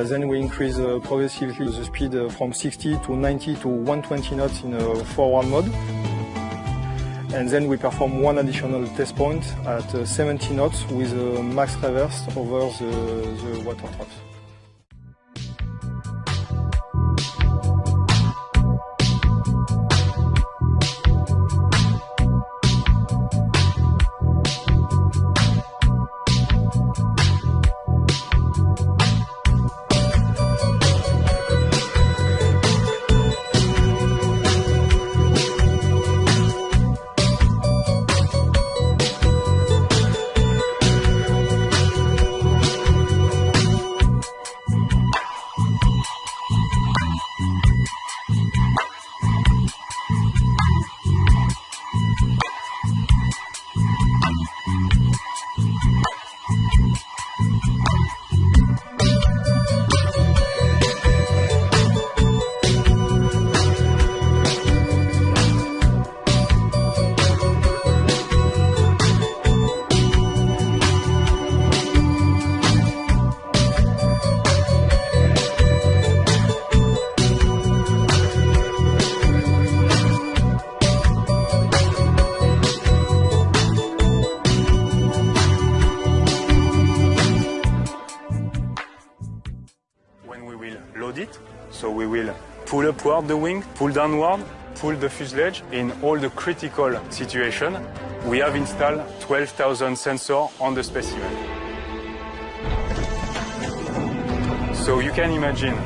Then we increase progressively the speed from 60 to 90 to 120 knots in forward mode. And then we perform one additional test point at 70 knots with a max reverse over the water troughs. So we will pull upward the wing, pull downward, pull the fuselage. In all the critical situations, we have installed 12,000 sensors on the specimen. So you can imagine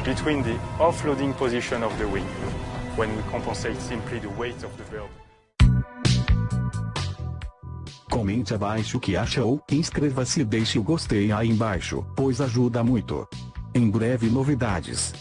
between the offloading position of the wing, when we compensate simply the weight of the bird. Comente abaixo o que achou, inscreva-se e deixe o gostei aí embaixo, pois ajuda muito. Em breve novidades.